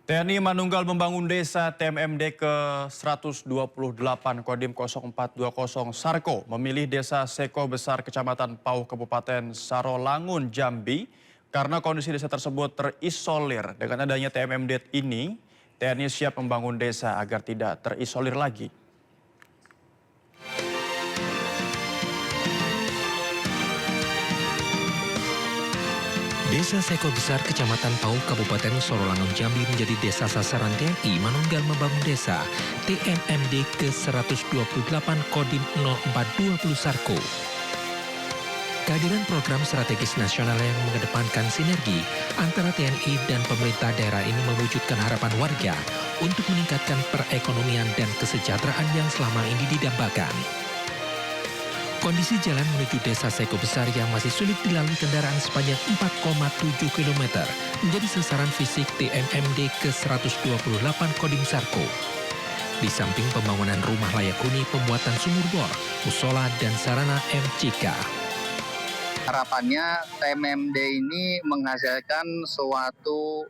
TNI Manunggal Membangun Desa TMMD ke-128 Kodim 0420 Sarko memilih Desa Seko Besar Kecamatan Pauh Kabupaten Sarolangun Jambi karena kondisi desa tersebut terisolir. Dengan adanya TMMD ini, TNI siap membangun desa agar tidak terisolir lagi. Desa Seko Besar Kecamatan Pauh Kabupaten Sarolangun Jambi menjadi desa sasaran TNI Manunggal Membangun Desa TMMD ke-128 Kodim 0420 Sarko. Kehadiran program strategis nasional yang mengedepankan sinergi antara TNI dan pemerintah daerah ini mewujudkan harapan warga untuk meningkatkan perekonomian dan kesejahteraan yang selama ini didambakan. Kondisi jalan menuju Desa Seko Besar yang masih sulit dilalui kendaraan sepanjang 4,7 km menjadi sasaran fisik TMMD ke-128 Kodim Sarko. Di samping pembangunan rumah layak huni, pembuatan sumur bor, musola, dan sarana MCK. Harapannya TMMD ini menghasilkan suatu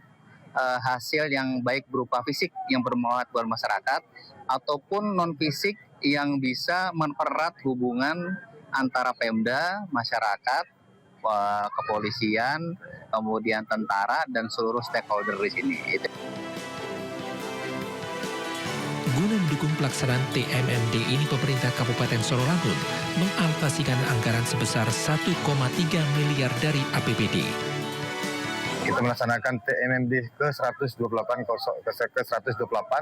hasil yang baik berupa fisik yang bermanfaat buat masyarakat ataupun non fisik yang bisa mempererat hubungan antara Pemda, masyarakat, kepolisian, kemudian tentara dan seluruh stakeholder di sini. Guna mendukung pelaksanaan TMMD ini, pemerintah Kabupaten Sarolangun mengalokasikan anggaran sebesar 1,3 miliar dari APBD. Kita melaksanakan TMMD ke-128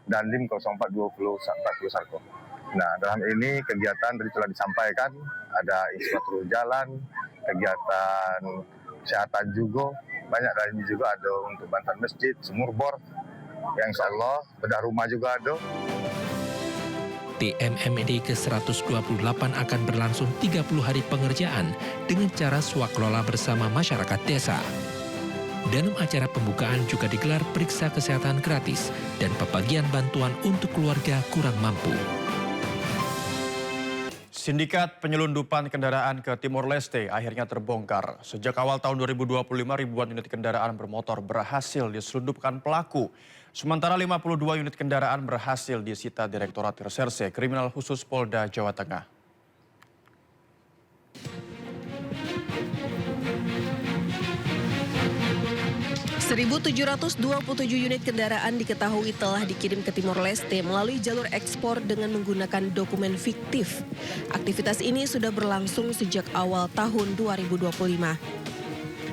dan DIM 0420 Sarko. Nah, dalam ini kegiatan tadi telah disampaikan, ada infrastruktur jalan, kegiatan kesehatan juga, banyak dari ini juga ada untuk bantuan masjid, sumur bor, yang insya Allah bedah rumah juga ada. TMMD ke-128 akan berlangsung 30 hari pengerjaan dengan cara swakelola bersama masyarakat desa. Dalam acara pembukaan juga digelar periksa kesehatan gratis dan pembagian bantuan untuk keluarga kurang mampu. Sindikat penyelundupan kendaraan ke Timor Leste akhirnya terbongkar. Sejak awal tahun 2025, ribuan unit kendaraan bermotor berhasil diselundupkan pelaku. Sementara 52 unit kendaraan berhasil disita Direktorat Reserse Kriminal Khusus Polda Jawa Tengah. 1.727 unit kendaraan diketahui telah dikirim ke Timor Leste melalui jalur ekspor dengan menggunakan dokumen fiktif. Aktivitas ini sudah berlangsung sejak awal tahun 2025.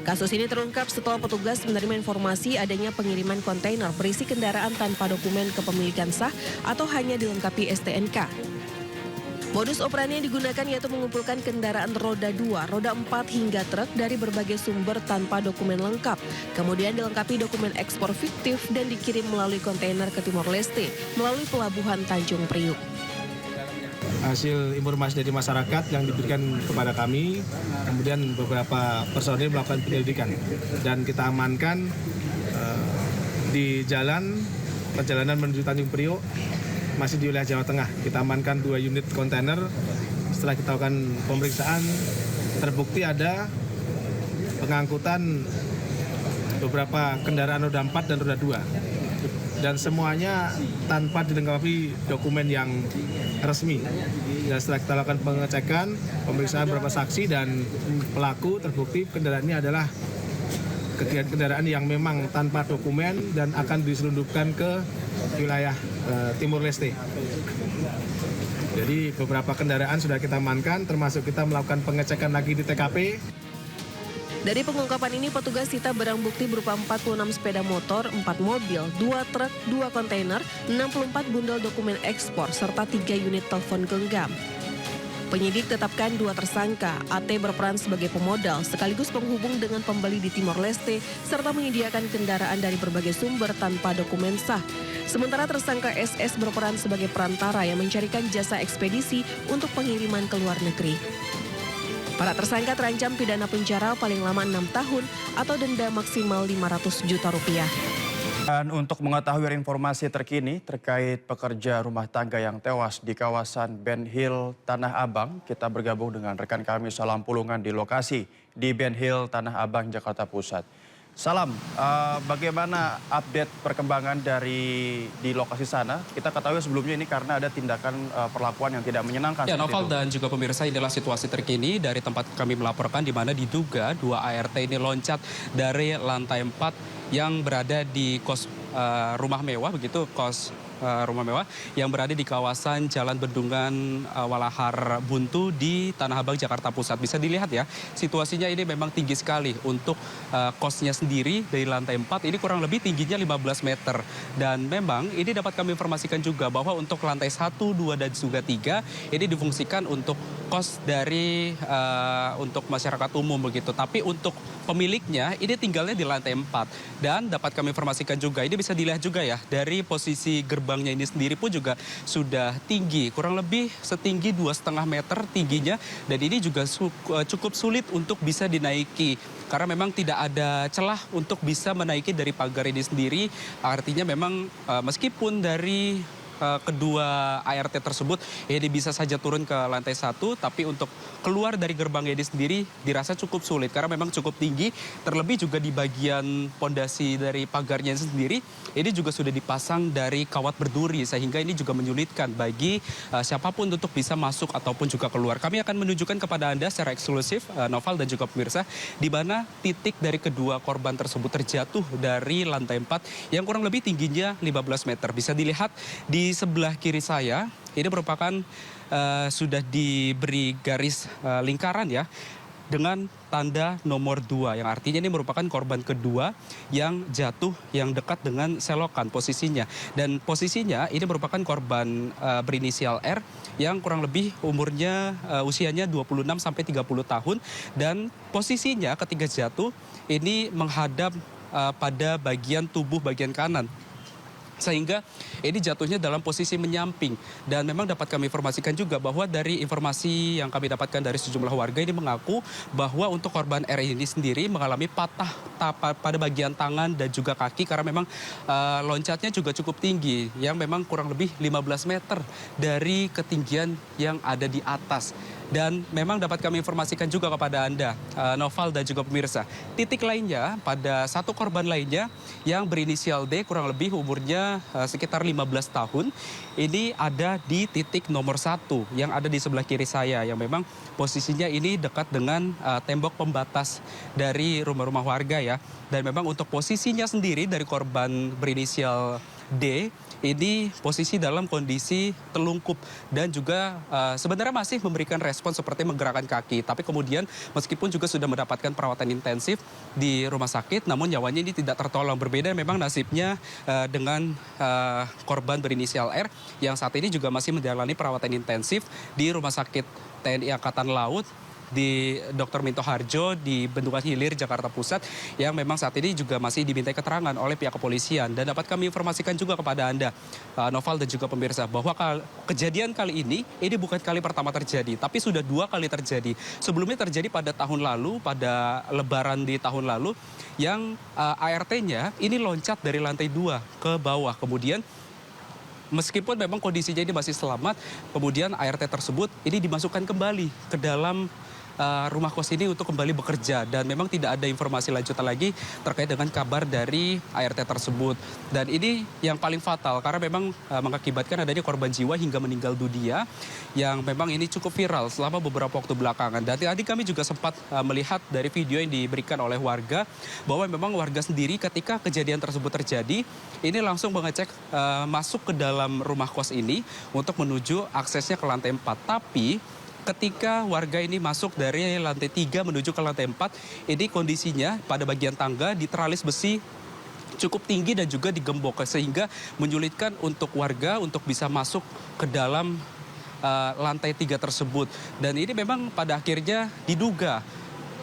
Kasus ini terungkap setelah petugas menerima informasi adanya pengiriman kontainer berisi kendaraan tanpa dokumen kepemilikan sah atau hanya dilengkapi STNK. Modus operandi yang digunakan yaitu mengumpulkan kendaraan roda 2, roda 4 hingga truk dari berbagai sumber tanpa dokumen lengkap. Kemudian dilengkapi dokumen ekspor fiktif dan dikirim melalui kontainer ke Timor Leste melalui pelabuhan Tanjung Priuk. Hasil informasi dari masyarakat yang diberikan kepada kami, kemudian beberapa personil melakukan penyelidikan dan kita amankan di jalan perjalanan menuju Tanjung Priok. Masih di wilayah Jawa Tengah. Kita amankan 2 unit kontainer. Setelah kita lakukan pemeriksaan, terbukti ada pengangkutan beberapa kendaraan roda 4 dan roda 2. Dan semuanya tanpa dilengkapi dokumen yang resmi. Dan setelah kita lakukan pengecekan, pemeriksaan beberapa saksi dan pelaku, terbukti kendaraan ini adalah kendaraan yang memang tanpa dokumen dan akan diselundupkan ke wilayah Timor Leste. Jadi beberapa kendaraan sudah kita amankan, termasuk kita melakukan pengecekan lagi di TKP. Dari pengungkapan ini, petugas sita barang bukti berupa 46 sepeda motor, 4 mobil, 2 truk, 2 kontainer, 64 bundel dokumen ekspor, serta 3 unit telepon genggam. Penyidik tetapkan 2 tersangka. AT berperan sebagai pemodal sekaligus penghubung dengan pembeli di Timor Leste serta menyediakan kendaraan dari berbagai sumber tanpa dokumen sah. Sementara tersangka SS berperan sebagai perantara yang mencarikan jasa ekspedisi untuk pengiriman ke luar negeri. Para tersangka terancam pidana penjara paling lama 6 tahun atau denda maksimal 500 juta rupiah. Dan untuk mengetahui informasi terkini terkait pekerja rumah tangga yang tewas di kawasan Ben Hill, Tanah Abang, kita bergabung dengan rekan kami Salam Pulungan di lokasi di Ben Hill, Tanah Abang, Jakarta Pusat. Salam, bagaimana update perkembangan di lokasi sana? Kita ketahui sebelumnya ini karena ada tindakan perlakuan yang tidak menyenangkan. Ya, seperti Noval itu. dan juga pemirsa, inilah situasi terkini dari tempat kami melaporkan di mana diduga 2 ART ini loncat dari lantai 4 yang berada di kos rumah mewah, begitu, rumah mewah yang berada di kawasan Jalan Bendungan Walahar Buntu di Tanah Abang, Jakarta Pusat. Bisa dilihat ya, situasinya ini memang tinggi sekali. Untuk kosnya sendiri dari lantai 4 ini kurang lebih tingginya 15 meter. Dan memang ini dapat kami informasikan juga bahwa untuk lantai 1, 2, dan juga 3 ini difungsikan untuk kos dari untuk masyarakat umum begitu. Tapi untuk pemiliknya ini tinggalnya di lantai 4. Dan dapat kami informasikan juga, ini bisa dilihat juga ya, dari posisi gerbangnya ini sendiri pun juga sudah tinggi, kurang lebih setinggi 2,5 meter tingginya, dan ini juga cukup sulit untuk bisa dinaiki karena memang tidak ada celah untuk bisa menaiki dari pagar ini sendiri. Artinya memang meskipun dari kedua ART tersebut ini bisa saja turun ke lantai 1, tapi untuk keluar dari gerbang ini sendiri dirasa cukup sulit karena memang cukup tinggi. Terlebih juga di bagian pondasi dari pagarnya sendiri ini juga sudah dipasang dari kawat berduri, sehingga ini juga menyulitkan bagi siapapun untuk bisa masuk ataupun juga keluar. Kami akan menunjukkan kepada Anda secara eksklusif, Noval dan juga pemirsa, di mana titik dari kedua korban tersebut terjatuh dari lantai 4 yang kurang lebih tingginya 15 meter. Bisa dilihat di sebelah kiri saya, ini merupakan sudah diberi garis lingkaran ya, dengan tanda nomor 2, yang artinya ini merupakan korban kedua yang jatuh yang dekat dengan selokan posisinya. Dan posisinya ini merupakan korban berinisial R yang kurang lebih umurnya usianya 26 sampai 30 tahun, dan posisinya ketika jatuh ini menghadap pada bagian tubuh bagian kanan, sehingga ini jatuhnya dalam posisi menyamping. Dan memang dapat kami informasikan juga bahwa dari informasi yang kami dapatkan dari sejumlah warga ini mengaku bahwa untuk korban R ini sendiri mengalami patah pada bagian tangan dan juga kaki karena memang loncatnya juga cukup tinggi, yang memang kurang lebih 15 meter dari ketinggian yang ada di atas. Dan memang dapat kami informasikan juga kepada Anda, Noval dan juga pemirsa, titik lainnya pada satu korban lainnya yang berinisial D, kurang lebih umurnya sekitar 15 tahun. Ini ada di titik nomor 1 yang ada di sebelah kiri saya, yang memang posisinya ini dekat dengan tembok pembatas dari rumah-rumah warga ya. Dan memang untuk posisinya sendiri dari korban berinisial D ini posisi dalam kondisi telungkup dan juga sebenarnya masih memberikan respon seperti menggerakkan kaki. Tapi kemudian meskipun juga sudah mendapatkan perawatan intensif di rumah sakit, namun nyawanya ini tidak tertolong. Berbeda memang nasibnya dengan korban berinisial R yang saat ini juga masih menjalani perawatan intensif di Rumah Sakit TNI Angkatan Laut di Dr. Minto Harjo di Bendungan Hilir, Jakarta Pusat, yang memang saat ini juga masih dimintai keterangan oleh pihak kepolisian. Dan dapat kami informasikan juga kepada Anda, Noval dan juga pemirsa, bahwa kejadian kali ini bukan kali pertama terjadi, tapi sudah 2 kali terjadi. Sebelumnya terjadi pada tahun lalu, pada Lebaran di tahun lalu, yang ART-nya ini loncat dari lantai 2 ke bawah. Kemudian meskipun memang kondisinya ini masih selamat, kemudian ART tersebut ini dimasukkan kembali ke dalam rumah kos ini untuk kembali bekerja, dan memang tidak ada informasi lanjutan lagi terkait dengan kabar dari ART tersebut. Dan ini yang paling fatal karena memang mengakibatkan adanya korban jiwa hingga meninggal dunia, yang memang ini cukup viral selama beberapa waktu belakangan. Dan tadi kami juga sempat melihat dari video yang diberikan oleh warga bahwa memang warga sendiri ketika kejadian tersebut terjadi ini langsung mengecek masuk ke dalam rumah kos ini untuk menuju aksesnya ke lantai 4. Tapi ketika warga ini masuk dari lantai 3 menuju ke lantai 4, ini kondisinya pada bagian tangga di teralis besi cukup tinggi dan juga digembok, sehingga menyulitkan untuk warga untuk bisa masuk ke dalam lantai 3 tersebut. Dan ini memang pada akhirnya diduga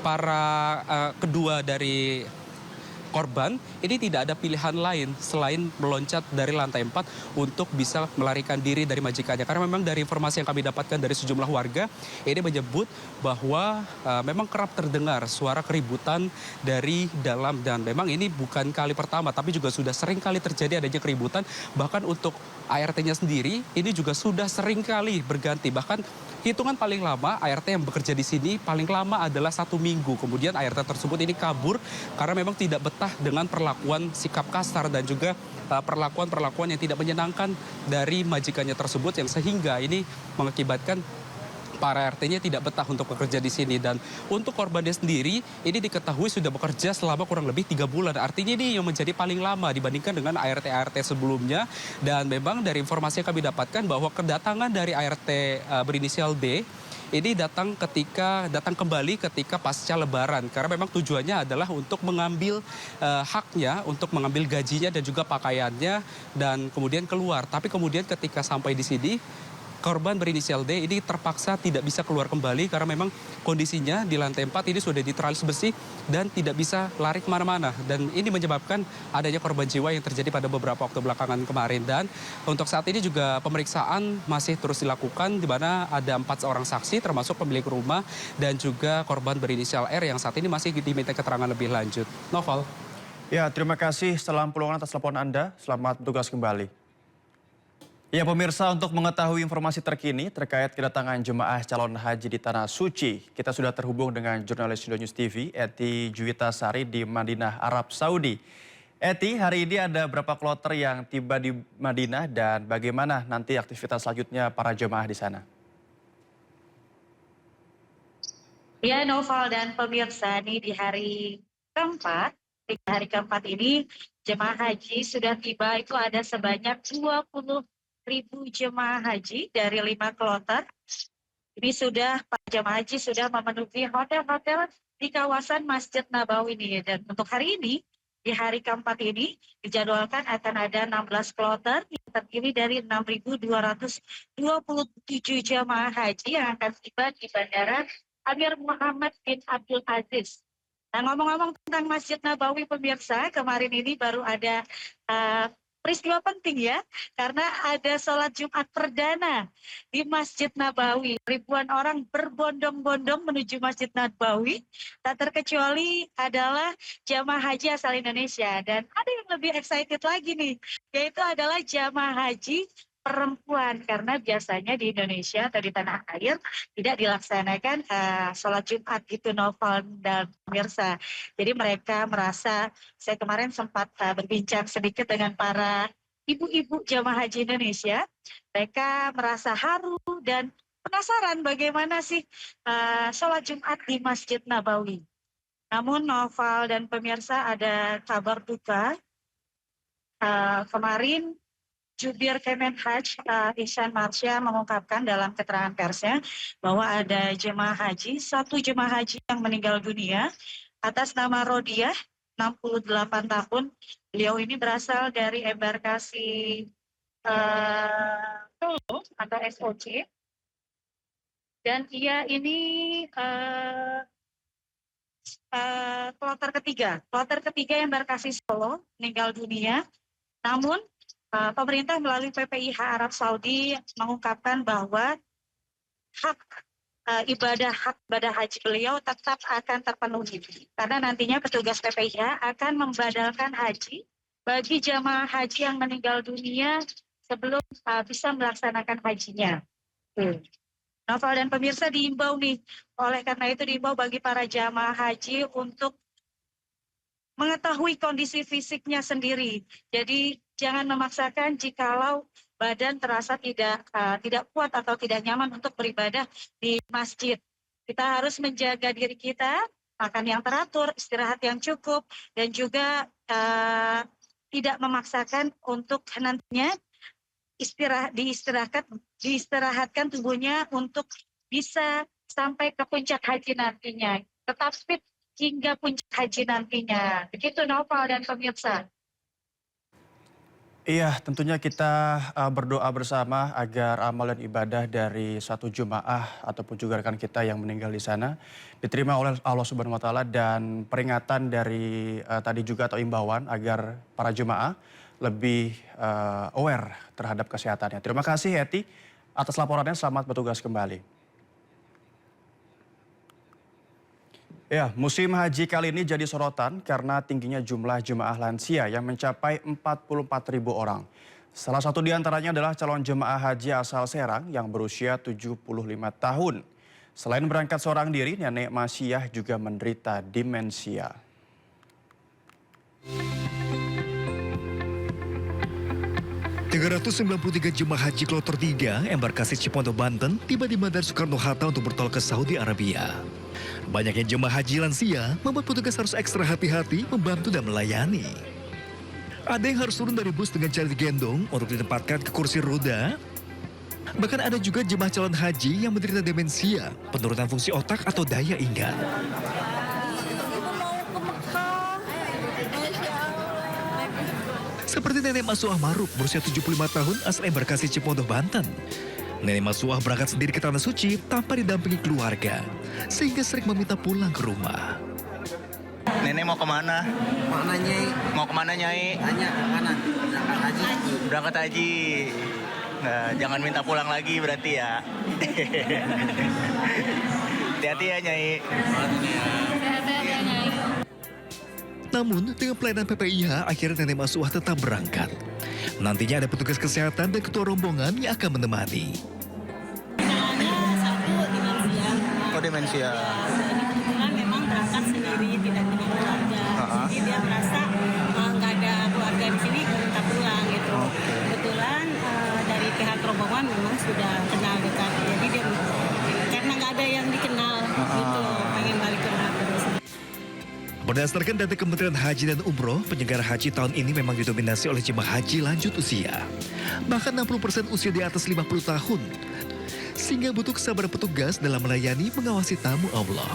para kedua dari korban ini tidak ada pilihan lain selain meloncat dari lantai 4 untuk bisa melarikan diri dari majikannya. Karena memang dari informasi yang kami dapatkan dari sejumlah warga ini menyebut bahwa memang kerap terdengar suara keributan dari dalam, dan memang ini bukan kali pertama tapi juga sudah sering kali terjadi adanya keributan. Bahkan untuk ART-nya sendiri ini juga sudah sering kali berganti. Bahkan hitungan paling lama ART yang bekerja di sini paling lama adalah 1 minggu. Kemudian ART tersebut ini kabur karena memang tidak betah dengan perlakuan sikap kasar dan juga perlakuan-perlakuan yang tidak menyenangkan dari majikannya tersebut, yang sehingga ini mengakibatkan para RT-nya tidak betah untuk bekerja di sini. Dan untuk korbannya sendiri, ini diketahui sudah bekerja selama kurang lebih 3 bulan. Artinya ini yang menjadi paling lama dibandingkan dengan ART-ART sebelumnya. Dan memang dari informasi yang kami dapatkan bahwa kedatangan dari ART berinisial D ini datang kembali ketika pasca Lebaran, karena memang tujuannya adalah untuk mengambil haknya, untuk mengambil gajinya dan juga pakaiannya, dan kemudian keluar. Tapi kemudian ketika sampai di sini, korban berinisial D ini terpaksa tidak bisa keluar kembali karena memang kondisinya di lantai 4 ini sudah diteralis besi dan tidak bisa lari kemana-mana. Dan ini menyebabkan adanya korban jiwa yang terjadi pada beberapa waktu belakangan kemarin. Dan untuk saat ini juga pemeriksaan masih terus dilakukan, di mana ada 4 orang saksi termasuk pemilik rumah dan juga korban berinisial R yang saat ini masih diminta keterangan lebih lanjut. Noval. Ya, terima kasih Selam Pulungan atas laporan Anda. Selamat bertugas kembali. Ya pemirsa, untuk mengetahui informasi terkini terkait kedatangan jemaah calon haji di Tanah Suci, kita sudah terhubung dengan jurnalis Indonews TV, Eti Juwita Sari di Madinah, Arab Saudi. Eti, hari ini ada berapa kloter yang tiba di Madinah dan bagaimana nanti aktivitas selanjutnya para jemaah di sana? Ya, Noval dan pemirsa, ini di hari keempat ini jemaah haji sudah tiba, itu ada sebanyak 20.000 jemaah haji dari 5 kloter. Ini para jemaah haji sudah memenuhi hotel-hotel di kawasan Masjid Nabawi ini. Dan untuk hari ini, di hari keempat ini, dijadwalkan akan ada 16 kloter yang terdiri dari 6.227 jemaah haji yang akan tiba di Bandara Amir Muhammad bin Abdul Aziz. Nah, ngomong-ngomong tentang Masjid Nabawi, pemirsa, kemarin ini baru ada peristiwa penting ya, karena ada sholat Jumat perdana di Masjid Nabawi. Ribuan orang berbondong-bondong menuju Masjid Nabawi, tak terkecuali adalah jamaah haji asal Indonesia. Dan ada yang lebih excited lagi nih, yaitu adalah jamaah haji perempuan, karena biasanya di Indonesia atau di tanah air tidak dilaksanakan sholat Jumat gitu, Noval dan pemirsa. Jadi mereka merasa, saya kemarin sempat berbincang sedikit dengan para ibu-ibu jamaah haji Indonesia, mereka merasa haru dan penasaran bagaimana sih sholat Jumat di Masjid Nabawi. Namun Noval dan pemirsa, ada kabar duka. Kemarin Jubir Kemenhaj Ihsan Marsya mengungkapkan dalam keterangan persnya bahwa ada satu jemaah haji yang meninggal dunia atas nama Rodiah, 68 tahun. Beliau ini berasal dari embarkasi Solo atau SOC. Dan ia ini kloter ketiga embarkasi Solo meninggal dunia. Namun pemerintah melalui PPIH Arab Saudi mengungkapkan bahwa hak ibadah haji beliau tetap akan terpenuhi, karena nantinya petugas PPIH akan membadalkan haji bagi jamaah haji yang meninggal dunia sebelum bisa melaksanakan hajinya. Noval dan pemirsa, diimbau nih, oleh karena itu diimbau bagi para jamaah haji untuk mengetahui kondisi fisiknya sendiri. Jadi jangan memaksakan jikalau badan terasa tidak kuat atau tidak nyaman untuk beribadah di masjid. Kita harus menjaga diri kita, makan yang teratur, istirahat yang cukup, dan juga tidak memaksakan untuk nantinya diistirahatkan tubuhnya untuk bisa sampai ke puncak haji nantinya. Tetap fit hingga puncak haji nantinya. Begitu Noval dan pemirsa. Iya, tentunya kita berdoa bersama agar amal dan ibadah dari satu jemaah ataupun juga rekan kita yang meninggal di sana diterima oleh Allah Subhanahu wa taala, dan peringatan dari tadi juga atau imbauan agar para jemaah lebih aware terhadap kesehatannya. Terima kasih Eti atas laporannya, selamat bertugas kembali. Ya, musim haji kali ini jadi sorotan karena tingginya jumlah jemaah lansia yang mencapai 44.000 orang. Salah satu di antaranya adalah calon jemaah haji asal Serang yang berusia 75 tahun. Selain berangkat seorang diri, Nenek Masiah juga menderita demensia. ...393 jemaah haji kloter 3 embarkasi Cipondoh, Banten tiba di Bandara Soekarno-Hatta untuk bertolak ke Saudi Arabia. Banyaknya jemaah haji lansia membuat petugas harus ekstra hati-hati membantu dan melayani. Ada yang harus turun dari bus dengan cara digendong untuk ditempatkan ke kursi roda. Bahkan ada juga jemaah calon haji yang menderita demensia, penurunan fungsi otak atau daya ingat. Seperti Nenek Masuah Maruk berusia 75 tahun asal embarkasi Cipondoh, Banten. Nenek Masuah berangkat sendiri ke Tanah Suci tanpa didampingi keluarga, sehingga sering meminta pulang ke rumah. Nenek mau kemana? Mana Nyai? Mau kemana Nyai? Tanya kemana? Berangkat haji. Berangkat haji. Nah, jangan minta pulang lagi berarti ya. Hati-hati ya Nyai. Namun, dengan pelayanan PPIH, akhirnya Nenek Masuah tetap berangkat. Nantinya ada petugas kesehatan dan ketua rombongan yang akan menemani. Oh, demensia. Kebetulan memang berangkat sendiri, tidak dengan keluarga. Jadi dia merasa nggak ada keluarga di sini, minta pulang gitu. Kebetulan dari pihak rombongan memang sudah kenal dekat. Jadi dia karena nggak ada yang dikenal gitu, pengen balik ke rumah terus. Berdasarkan data Kementerian Haji dan Umroh, penyelenggara haji tahun ini memang didominasi oleh jemaah haji lanjut usia. Bahkan 60% usia di atas 50 tahun. Sehingga butuh kesabaran petugas dalam melayani mengawasi tamu Allah.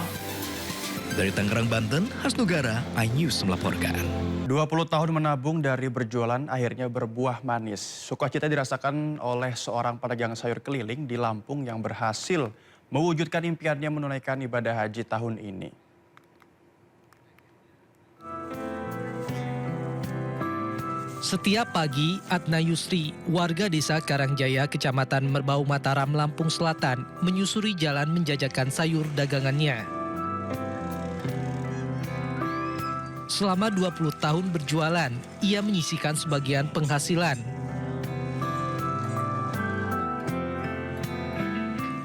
Dari Tangerang, Banten, Hasnugara, iNews melaporkan. 20 tahun menabung dari berjualan akhirnya berbuah manis. Sukacita dirasakan oleh seorang pedagang sayur keliling di Lampung yang berhasil mewujudkan impiannya menunaikan ibadah haji tahun ini. Setiap pagi, Adna Yusri, warga desa Karangjaya, Kecamatan Merbau Mataram, Lampung Selatan, menyusuri jalan menjajakan sayur dagangannya. Selama 20 tahun berjualan, ia menyisihkan sebagian penghasilan.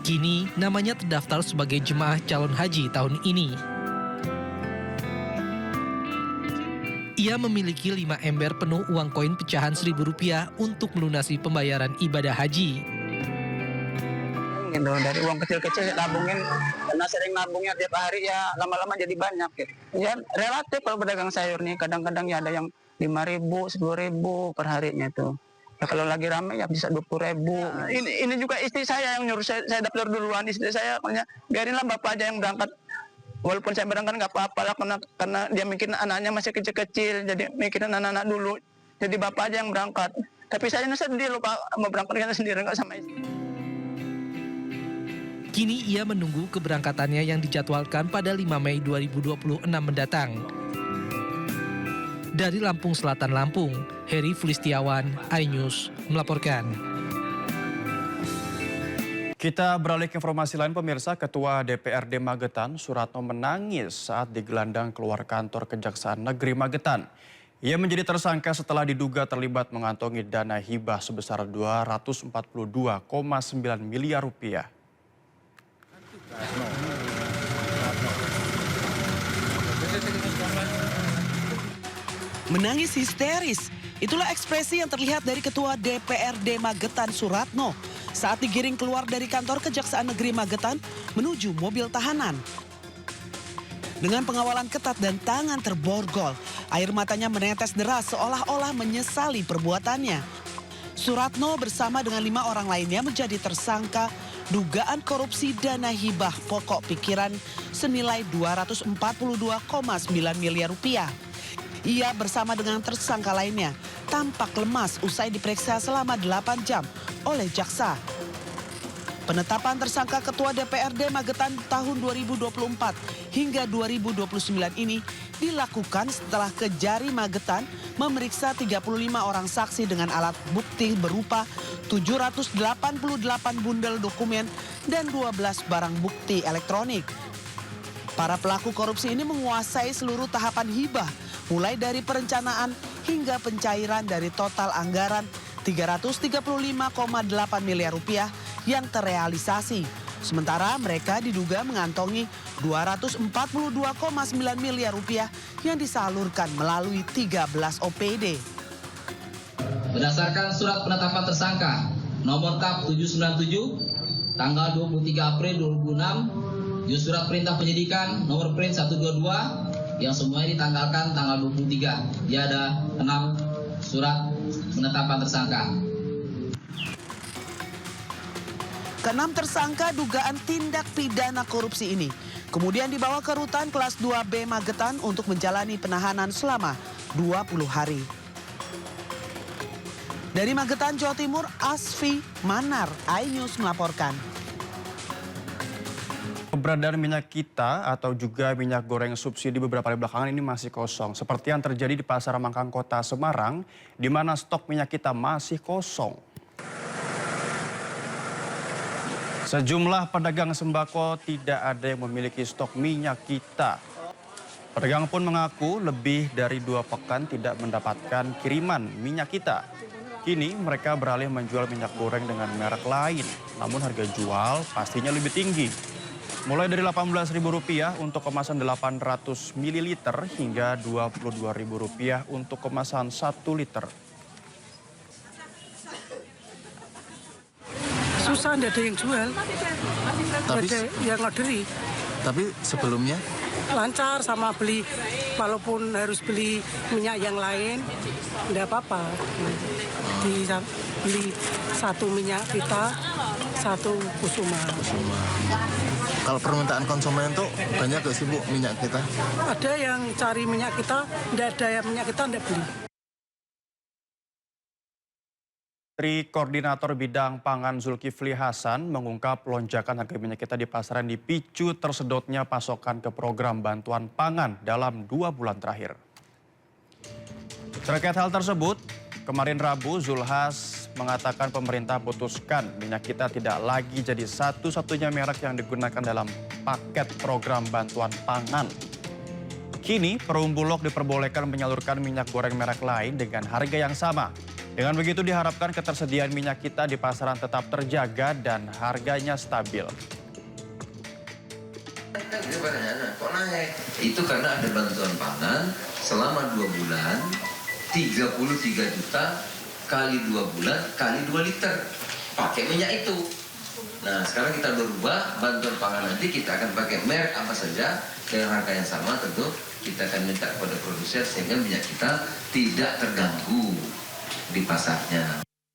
Kini, namanya terdaftar sebagai jemaah calon haji tahun ini. Ia memiliki 5 ember penuh uang koin pecahan Rp1.000 untuk melunasi pembayaran ibadah haji. Gitu, dari uang kecil-kecil nabungin, karena sering nabungnya tiap hari ya lama-lama jadi banyak. Gitu. Ya relatif kalau pedagang sayur nih, kadang-kadang ya ada yang 5.000, 10.000 per harinya tuh. Ya, kalau lagi ramai ya bisa 20.000. Nah, ini juga istri saya yang nyuruh saya daftar duluan. Istri saya makanya biarinlah bapak aja yang berangkat. Walaupun saya berangkat nggak apa-apa lah karena dia mikirin anaknya masih kecil-kecil, jadi mikirin anak-anak dulu. Jadi bapak aja yang berangkat. Tapi saya sedih loh Pak, mau berangkat sendiri nggak sama istri. Kini ia menunggu keberangkatannya yang dijadwalkan pada 5 Mei 2026 mendatang. Dari Lampung Selatan, Lampung, Heri Fulistiawan, iNews melaporkan. Kita beralih ke informasi lain pemirsa, Ketua DPRD Magetan, Suratno menangis saat digelandang keluar kantor Kejaksaan Negeri Magetan. Ia menjadi tersangka setelah diduga terlibat mengantongi dana hibah sebesar 242,9 miliar rupiah. Menangis histeris, itulah ekspresi yang terlihat dari Ketua DPRD Magetan Suratno saat digiring keluar dari kantor Kejaksaan Negeri Magetan menuju mobil tahanan. Dengan pengawalan ketat dan tangan terborgol, air matanya menetes deras seolah-olah menyesali perbuatannya. Suratno bersama dengan 5 orang lainnya menjadi tersangka dugaan korupsi dana hibah pokok pikiran senilai 242,9 miliar rupiah. Ia bersama dengan tersangka lainnya tampak lemas usai diperiksa selama 8 jam oleh jaksa. Penetapan tersangka Ketua DPRD Magetan tahun 2024 hingga 2029 ini dilakukan setelah Kejari Magetan memeriksa 35 orang saksi dengan alat bukti berupa 788 bundel dokumen dan 12 barang bukti elektronik. Para pelaku korupsi ini menguasai seluruh tahapan hibah, mulai dari perencanaan hingga pencairan dari total anggaran 335,8 miliar rupiah yang terrealisasi. Sementara mereka diduga mengantongi 242,9 miliar rupiah yang disalurkan melalui 13 OPD. Berdasarkan surat penetapan tersangka nomor KAP 797 tanggal 23 April 2006, surat perintah penyidikan nomor print 122 yang semuanya ditanggalkan tanggal 23. Dia ada 6 surat penetapan tersangka. Keenam tersangka dugaan tindak pidana korupsi ini kemudian dibawa ke rutan kelas 2B Magetan untuk menjalani penahanan selama 20 hari. Dari Magetan, Jawa Timur, Asfi Manar, iNews melaporkan. Keberadaan minyak kita atau juga minyak goreng subsidi beberapa hari belakangan ini masih kosong. Seperti yang terjadi di Pasar Mangkang Kota Semarang, di mana stok minyak kita masih kosong. Sejumlah pedagang sembako tidak ada yang memiliki stok minyak kita. Pedagang pun mengaku lebih dari 2 pekan tidak mendapatkan kiriman minyak kita. Kini mereka beralih menjual minyak goreng dengan merek lain, namun harga jual pastinya lebih tinggi. Mulai dari Rp18.000 untuk kemasan 800 ml hingga Rp22.000 untuk kemasan 1 liter. Susah, tidak ada yang jual, tapi ada yang ngoderi. Tapi sebelumnya Lancar sama beli, walaupun harus beli minyak yang lain, tidak apa-apa. Beli 1 minyak kita, 1 Kusuma. Kalau permintaan konsumen tuh banyak gak sih Bu minyak kita? Ada yang cari minyak kita, tidak ada yang minyak kita tidak beli. Menteri Koordinator Bidang Pangan Zulkifli Hasan mengungkap lonjakan harga minyak kita di pasaran dipicu tersedotnya pasokan ke program bantuan pangan dalam 2 bulan terakhir. Terkait hal tersebut, kemarin Rabu Zulhas mengatakan pemerintah putuskan minyak kita tidak lagi jadi satu-satunya merek yang digunakan dalam paket program bantuan pangan. Kini Perum Bulog diperbolehkan menyalurkan minyak goreng merek lain dengan harga yang sama. Dengan begitu diharapkan ketersediaan minyak kita di pasaran tetap terjaga dan harganya stabil. Kok naik? Itu karena ada bantuan pangan selama 2 bulan, 33 juta kali 2 bulan kali 2 liter. Pakai minyak itu. Nah sekarang kita berubah, bantuan pangan nanti kita akan pakai merek apa saja dengan harga yang sama, tentu kita akan minta kepada produsen sehingga minyak kita tidak terganggu di pasarnya.